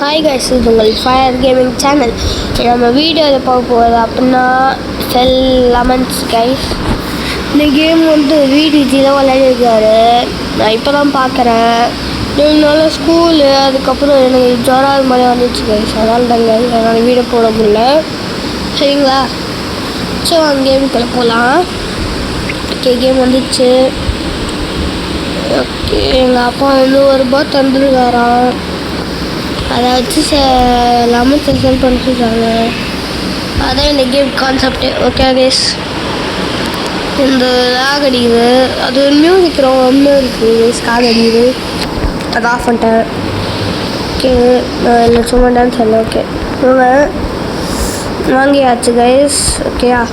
Hi guys, இது உங்கள் fire gaming channel. நம்ம வீடியோவில் பார்க்க போகிறது அப்படின்னா செல் லெமன்ஸ் கைஸ். இந்த கேம் வந்து VDGயில் விளையாடிருக்காரு. நான் இப்போ தான் பார்க்குறேன். 2 நாள் ஸ்கூலு, அதுக்கப்புறம் எனக்கு ஜுரம் அது மாதிரி வந்துச்சு கைஸ். அதனால தாங்க அதனால் வீடியோ போட முடியல. சரிங்களா? ஸோ அந்த கேமுக்குள்ளே போகலாம். ஓகே, கேம் வந்துச்சு. ஓகே, எங்கள் அப்பா வந்து ஒரு ரூபாய் தந்துருக்காராம். அதை வச்சு லெமன் செல் பண்ணிட்டுருக்காங்க. அதான் இந்த கேம் கான்செப்டு. ஓகே கைஸ், இந்த லாக் அடிக்குது. அது மியூசிக் ரொம்ப இருக்குது கைஸ், காது அடிக்குது. அதை ஆஃப் பண்ணிட்டேன். ஓகே, நான் இல்லை சும்மா டான்ஸ் இல்லை. ஓகே, வாங்கியாச்சு கைஸ். ஓகேயா,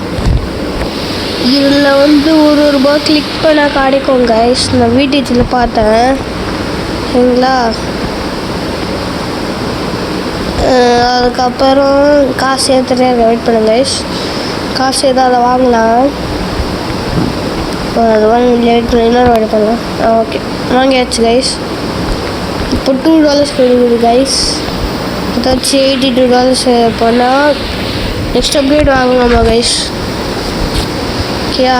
இதில் வந்து ஒரு ரூபாய் கிளிக் பண்ண கிடைக்கும் கைஸ். நான் VDGயில் பார்த்தேன். சரிங்களா? அதுக்கப்புறம் காசு ஏற்றுட்டே வெயிட் பண்ணுங்க கைஸ். காசு ஏதோ அதை வாங்கலாம். அது வாங்கி வெயிட் பண்ணி இன்னொரு வெயிட் பண்ணலாம். ஓகே, வாங்கியாச்சு கைஸ். இப்போ $2 கிடைக்குது கைஸ். ஏதாச்சும் $82 பண்ணால் நெக்ஸ்ட் அப்கிரேட் வாங்கலாமா கைஸ்? ஓகேயா,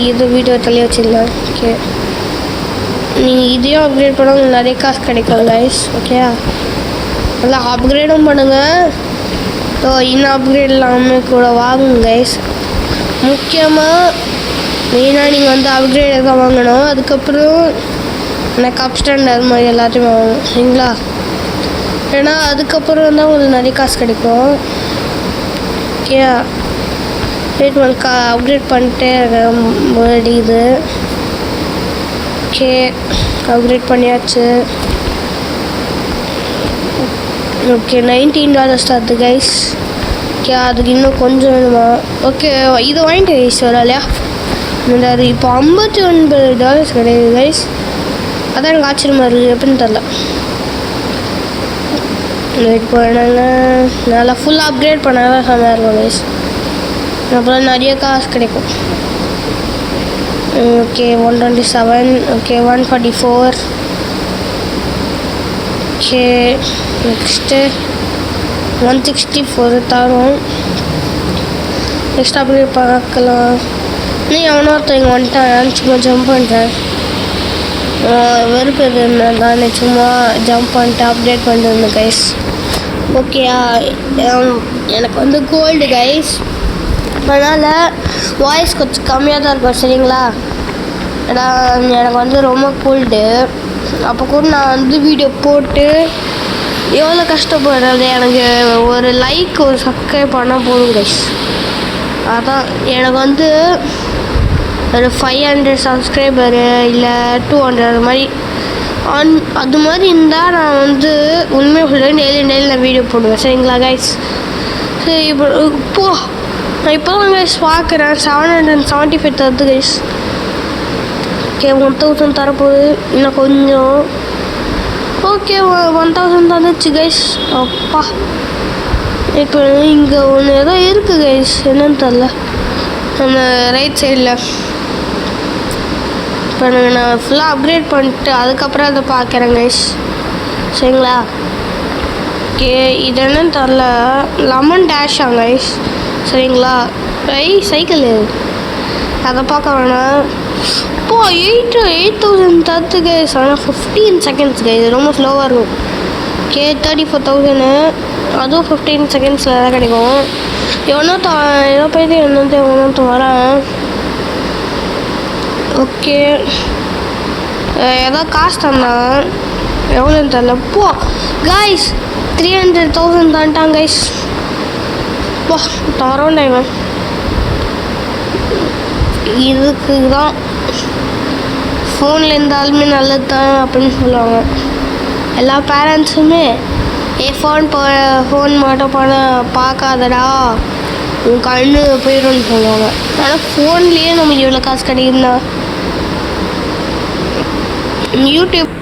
இது வீடியோ தள்ளி வச்சுருந்தேன். ஓகே, நீங்கள் இதையும் அப்கிரேட் பண்ணால் உங்களுக்கு நிறைய காசு கிடைக்கும் கைஸ். ஓகேயா, நல்லா அப்கிரேடும் பண்ணுங்கள். ஸோ இன்னும் அப்கிரேட் எல்லாமே கூட வாங்குங்க கைஸ். முக்கியமாக மெயினாக நீங்கள் வந்து அப்கிரேட் தான் வாங்கணும். அதுக்கப்புறம் எனக்கு அப் ஸ்டாண்ட் அது மாதிரி எல்லாத்தையும் வாங்கணும். சரிங்களா? ஏன்னா அதுக்கப்புறம் தான் உங்களுக்கு நிறைய காசு கிடைக்கும். ஓகே, அப்கிரேட் பண்ணிட்டே இது. ஓகே, அப்கிரேட் பண்ணியாச்சு. ஓகே, $19 தருது கைஸ். ஓகே, அதுக்கு இன்னும் கொஞ்சம் வேணுமா? ஓகே, இது வாங்கிட்டு கைஸ் வரலையா? இந்த இப்போ $59 கிடையாது கைஸ். அதான் எனக்கு ஆச்சரியமாக இருக்குது, எப்படின்னு தெரில. இப்போ நாங்கள் நல்லா ஃபுல்லாக அப்கிரேட் பண்ணால் செம்மையாக இருக்கும் கைஸ். அப்புறம் நிறைய காசு கிடைக்கும். ஓகே, 127. ஓகே, 144. ஓகே, நெக்ஸ்ட்டு 164 தரும். நெக்ஸ்ட் அப்படியே பார்க்கலாம். நீ அவனை ஒருத்தவங்க வந்துட்டான். சும்மா ஜம்ப் பண்ணிட்டேன். வெறுப்பு எதுனால சும்மா ஜம்ப் பண்ணிட்டு அப்டேட் பண்ணிருந்தேன் கைஸ். ஓகேயா, எனக்கு வந்து கோல்டு கைஸ். அதனால் வாய்ஸ் கொஞ்சம் கம்மியாக தான் இருக்கும். சரிங்களா? ஏன்னா எனக்கு வந்து ரொம்ப கோல்டு. அப்போ கூட நான் வந்து வீடியோ போட்டு எவ்வளோ கஷ்டப்படுறது. எனக்கு ஒரு லைக் ஒரு சப்ஸ்கிரைப் பண்ணால் போதும் கைஸ். அதான் எனக்கு வந்து ஒரு 500 சப்ஸ்கிரைபரு இல்லை 200 அது மாதிரி அது மாதிரி இருந்தால் நான் வந்து உண்மையாக சொல்கிறேன், டெய்லி நான் வீடியோ போடுவேன். சரிங்களா கைஸ்? சரி, நான் இப்போ தான் கைஸ் பார்க்குறேன். 775 தருது கைஸ். ஓகே, 1000 தரப்போகுது. இன்னும் கொஞ்சம். ஓகே, 1000 தந்துச்சு கைஸ். அப்பா, இப்போ இங்கே ஒன்று ஏதோ இருக்குது கைஸ், என்னன்னு தெரில. அந்த ரைட் சைடில் இப்போ நான் ஃபுல்லாக அப்கிரேட் பண்ணிட்டு அதுக்கப்புறம் அதை பார்க்குறேன் கைஸ். சரிங்களா? ஓகே, இது என்னன்னு தெரில. லெமன் டேஷா கைஸ். சரிங்களா? சைக்கிள் அதை பார்க்க வேணாம். இப்போ 8000 தத்து கைஸ். ஆனால் 15 செகண்ட்ஸ் கைஸ், ரொம்ப ஸ்லோவாக இருக்கும். ஓகே, 34,000. அதுவும் 15 செகண்ட்ஸில் தான் கிடைக்கும். ஏதோ போயிட்டு எவ்வளோ வரேன். ஓகே, ஏதோ காசு தந்தான், எவ்வளோன்னு தெரில. Guys 300,000 தான்ட்டான் guys. தரோண்டா இவன். இதுக்கு தான் ஃபோனில் இருந்தாலுமே நல்லது தான் அப்படின்னு சொல்லுவாங்க எல்லா பேரண்ட்ஸுமே. ஃபோன் மட்டும் பார்க்காதடா, உன் கண்ணு போயிடும்னு சொல்லுவாங்க. ஆனால் ஃபோன்லேயே நமக்கு இவ்வளோ காசு கிடைக்குதுன்னா யூடியூப்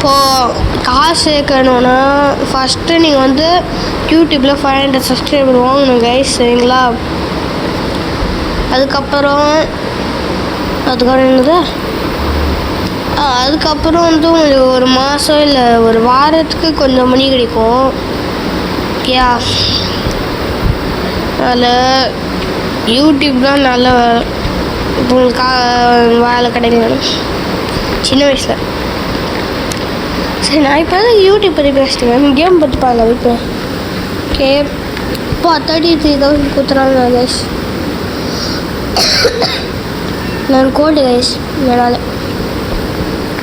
இப்போது காசு சேர்க்கணுன்னா ஃபஸ்ட்டு நீங்கள் வந்து யூடியூப்பில் 500 சப்ஸ்கிரைபர் வாங்கணும் கைஸ். சரிங்களா? அதுக்கப்புறம் அதுக்கப்புறம் என்னது, அதுக்கப்புறம் வந்து ஒரு மாதம் இல்லை ஒரு வாரத்துக்கு கொஞ்சம் மணி கிடைக்கும். ஓகேயா, அதில் யூடியூப் தான் நல்ல இப்போ வேலை கிடைக்கல சின்ன வயசில். சரி, நான் இப்போ தான் யூடியூப் பற்றி பேசிட்டேன், கேம் பற்றி பார்க்கலாம் இப்போ. ஓகே, இப்போ 33,000 கொடுத்துறாங்க கைஸ். நான் கோல்டு கைஸ் என்னால்.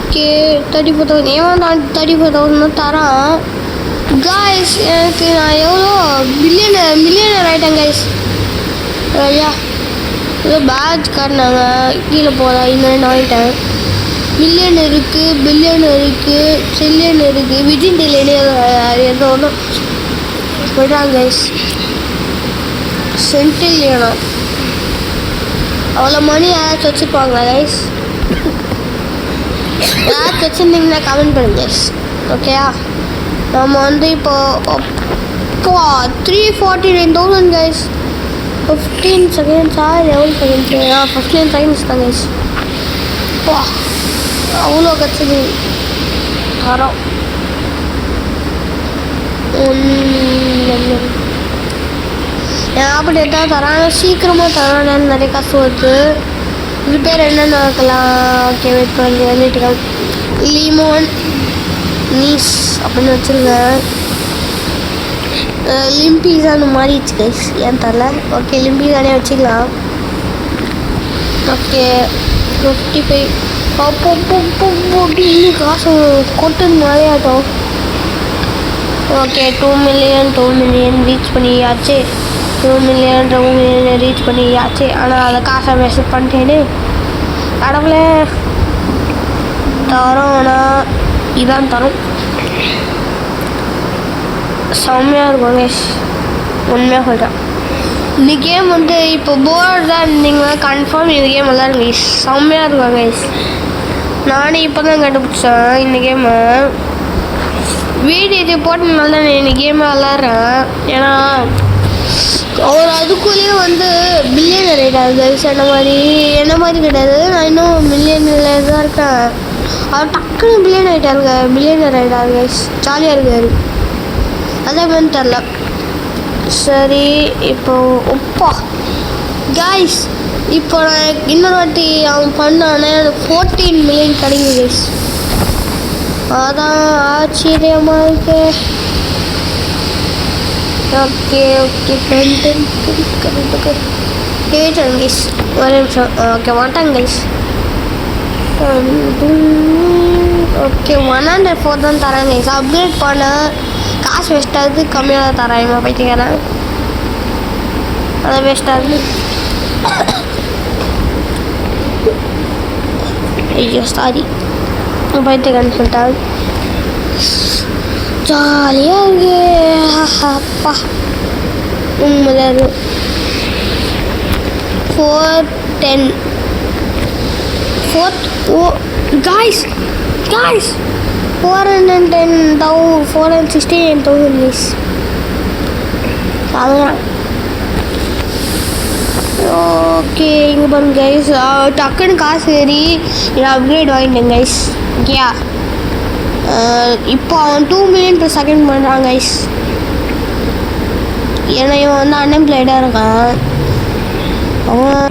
ஓகே, 34,000 ஏன் நான் 34,000 தரான் கைஸ். எனக்கு நான் எவ்வளோ மில்லியனர் ஆகிட்டேன் கைஸ். ஐயா, ஏதோ பேட்ச் காட்டினாங்க கீழே போதா, இன்னும் ஆகிட்டேன். மில்லியன் இருக்குது, பில்லியன் இருக்குது, ட்ரில்லியன் இருக்குது, விஜின் டில்லியன் ஏதோ ஒன்றும் சொல்கிறாங்க கைஸ். சென்டில்லியனா அவ்வளோ மணி யாராச்சும் வச்சுருப்பாங்களா கைஸ்? யாராச்சும் வச்சுருந்தீங்கன்னா கமெண்ட் பண்ணுங்க கைஸ். ஓகேயா, நம்ம வந்து இப்போது 349,000 கைஸ். 15 செகண்ட்ஸா எவ்வளோ செகண்ட்ஸ்? 15 செகண்ட்ஸ் தான் கைஸ். வா, அவ்வளோ கட்சி தரோம். அப்படி தான் தரான், சீக்கிரமாக தரான். நிறைய காசு வருது. இது பேர் என்னென்ன இருக்கலாம்? ஓகே, வெயிட் பண்ணி வந்துட்டு லிமோன் நீஸ் அப்படின்னு வச்சுருக்கேன். லிம்பிஸான்னு மாறிடுச்சு கைஸ், ஏன் தரல. ஓகே, லிம்பிஸானே வச்சுக்கலாம். ஓகே, 55 அப்போ காசு கொட்டுது மாதிரியாட்டம். ஓகே, 2 மில்லியன் ரீச் பண்ணியாச்சு. 2 மில்லியன் ரீச் பண்ணியாச்சு. ஆனால் அதை காசை மெசேஜ் பண்ணிட்டேன்னு கடவுளே தரோம். ஆனால் இதான் தரும், செம்மையாக இருக்கும் கைஸ், உண்மையாக சொல்கிறேன். இந்த கேம் வந்து இப்போ போர்டு தான் இருந்தீங்கன்னா கன்ஃபார்ம் இந்த கேம் விளாடுங்க கைஸ், செம்மையாக இருக்கும் கைஸ். நானே இப்போ தான் கண்டுபிடிச்சேன் இந்த கேமு. வீடியோ போட்டனால தான் இந்த கேமை விளாட்றேன். ஏன்னா அவர் அதுக்குள்ளேயே வந்து பில்லியனர் ஆகிட்டாரு கைஸ். என்ன மாதிரி கிடையாது, நான் இன்னும் மில்லியனில் தான் இருக்கேன். அவர் டக்குன்னு பில்லியனர் ஆகிட்டாரு கைஸ். ஜாலியாக இருக்காரு, அதே மாதிரி தெரில. சரி, இப்போ ஒப்பா கைஸ், இப்போ நான் இன்னொரு வாட்டி அவன் பண்ணானே 14 மில்லியன் கிடைக்குது கைஸ். அதான் ஆச்சரியமாக இருக்கு. ஓகே கேட்டேன் கைஸ், ஒரு நிமிஷம். ஓகே, வந்துட்டாங்க கைஸ். ஓகே, 104 தான் தராங்க கைஸ். அப்கிரேட் பண்ண காசு வேஸ்ட் ஆகுது, கம்மியாக தான் தராங்க பைத்தியக்காரன். அதான் வேஸ்ட் ஆகுது. ஐயோ சாரி, பைத்தியக்காரன் சொல்லிட்டாங்க. ஜாலியாக இருக்கு, அப்பா உண்மையாக. 410 ஓ guys 469,000 guys. அதுதான். ஓகே, இங்கே பாருங்க கைஸ், டக்குன்னு காசு ஏறி நான் அப்கிரேட் வாங்கிட்டேன் கைஸ். ஓகேயா, இப்போ அவன் 2 மில்லியன் per second பண்ணுறான் கைஸ். ஏன்னா இவன் வந்து அன்எம்ப்ளாய்டாக இருக்கான். அவன்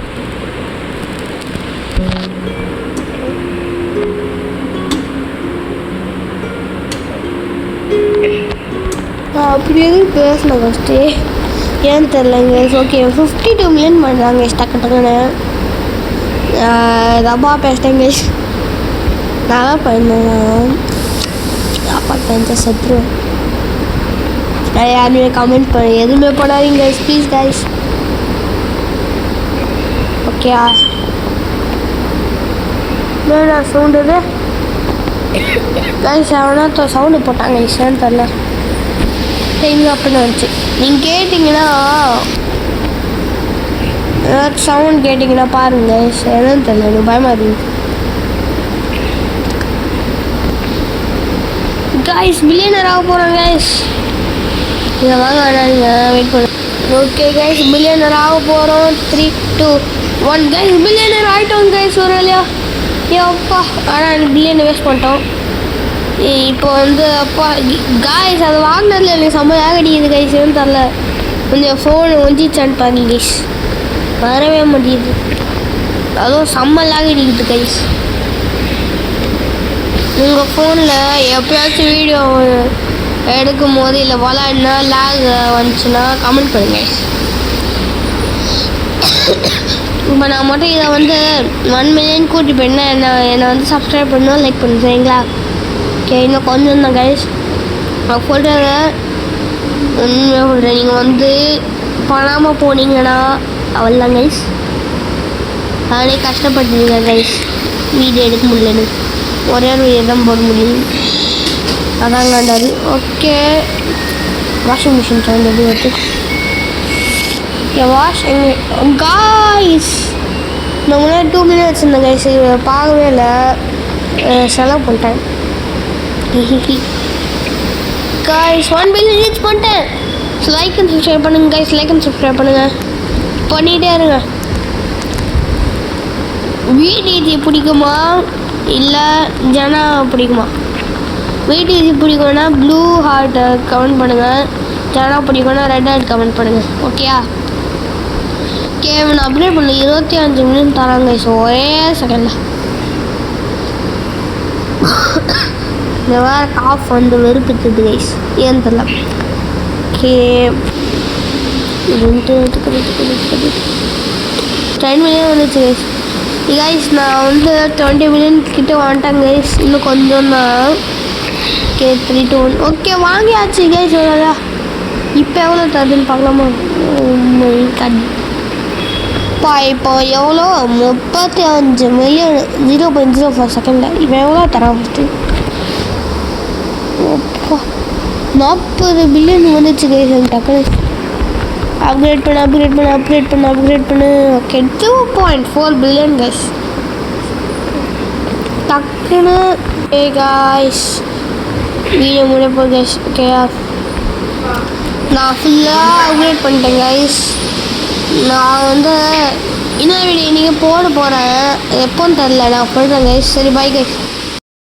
அப்படி எதுவும் பேசணும் ஃபஸ்ட்டு, ஏன்னு தெரிலங்க. ஓகே, 52 மில்லியன் பண்ணுறாங்க டக்குன்னு. தப்பா பேசிட்டேங்க. நான் தான் பண்ணேன், அப்பா பேச செத்துருவேன். நான் யாருமே கமெண்ட் பண்ண எதுவுமே போடாதீங்க கைஸ், ப்ளீஸ் கைஸ். ஓகேயா, நான் சவுண்டு கைஸ் அவனா சவுண்டு போட்டாங்க கைஸ்ன்னு தெரில. இங்கே அப்படின்னு வந்துச்சு. நீங்கள் கேட்டிங்கன்னா ஏதாச்சும் சவுண்ட் கேட்டிங்கன்னா பாருங்க கைஸ், என்னன்னு தெரியல, எனக்கு பயமாக இருக்குது கைஸ். பில்லியனர் ஆக போகிறேன் கைஸ். இதை வாங்க வேணாங்க, வெயிட் பண்ணு. ஓகே கைஸ், பில்லியனர் ஆக போகிறோம். 3, 2, 1 கைஸ், பில்லியனர் ஆகிட்டோம் கைஸ் ஒரு வழியா. அப்பா, ஆனால் எனக்கு பில்லியனை வேஸ்ட் பண்ணிட்டோம். இப்போ வந்து அப்பா கைஸ், அது வாங்கினதில் எனக்கு செம்ம அடிக்குது கைஸ். எதுவும் தரல, கொஞ்சம் ஃபோன் ஒஞ்சிச்சான்னு பாருங்க கைஸ். வரவே முடியுது, அதுவும் செம்ம லாக் அடிக்குது கைஸ். உங்கள் ஃபோனில் எப்போயாச்சும் வீடியோ எடுக்கும் போது இல்லை விளாட்னா லாக் வந்துச்சுன்னா கமெண்ட் பண்ணுங்க. இப்போ நான் மட்டும் இதை வந்து 1 மில்லியன் கூட்டி போயிட்டேன். என்னை வந்து சப்ஸ்கிரைப் பண்ணணும், லைக் பண்ணு சரிங்களா? ஓகே, இன்னும் கொஞ்சம் தான் கைஸ். நான் சொல்கிறத உண்மையாக சொல்கிறேன், நீங்கள் வந்து பண்ணாமல் போனீங்கன்னா அவ்வளோதான் கைஸ். நானே கஷ்டப்பட்டுருங்க கைஸ், வீடியோ எடுக்க முடியலன்னு. ஒரே ஒரு வீடியோ தான் போட முடியும், அதாங்காண்டாது. ஓகே, வாஷிங் மிஷின் சவுண்ட் எப்படி வருது? வாஷிங் காய்ஸ், நான் முன்னாடி 2 மில்லியன் வச்சுருந்தேன் கைஸ். பார்க்கவே இல்லை, செலவு பண்ணிட்டேன். காய்ஸ் 1 மில்லியன் ரீச் பண்ணிட்டேன். லைக் அண்ட் சப்ஸ்கிரைப் பண்ணுங்கள் கைஸ், லைக் அண்ட் சப்ஸ்கிரைப் பண்ணுங்கள், பண்ணிகிட்டே இருங்க. வீடியோ பிடிக்குமா இல்லை ஜனா பிடிக்குமா? வீடியோ பிடிக்கும்னா ப்ளூ ஹார்ட் கமெண்ட் பண்ணுங்கள், ஜனா பிடிக்கும்னா ரெட் ஹார்ட் கமெண்ட் பண்ணுங்கள். ஓகேயா? ஓகே, நான் அப்டேட் பண்ணல. 25 மில்லியன் தராங்க கைஸ் ஒரே செகண்டில். இந்த வேறு காஃப் வந்து வெறுப்புத்துது கைஸ், ஏன்னு தெரியல. ஓகே, 10 மில்லியன் வந்துச்சு கைஸ். கைஸ் நான் வந்து 20 மில்லியன் கிட்டே வந்துட்டேன் கைஸ், இன்னும் கொஞ்சம் தான். ஓகே, 3, 2, 1 ஓகே, வாங்கியாச்சு கைஸ். எவ்வளோதா இப்போ எவ்வளோ தருதுன்னு பார்க்கலாமா? இப்போ எவ்வளோ 35 மில்லியன் 0.04 செகண்டில். இப்போ எவ்வளோ தரான் ஃபஸ்ட்டு? 40 பில்லியன் வந்துச்சு கைஸ். டக்குனு அப்கிரேட் பண்ணு. ஓகே, 2.4 பில்லியன் கைஸ் டக்குன்னு. கைஸ் வீடியோ முடிய கைஸ். ஓகேயா, நான் ஃபுல்லாக அப்கிரேட் பண்ணிட்டேன் கைஸ். நான் வந்து இன்னொரு வீடியோ நீங்கள் போட போகிறேன், எப்போன்னு தெரில, நான் சொல்கிறேன் கைஸ். சரி, பாய் கைஸ்.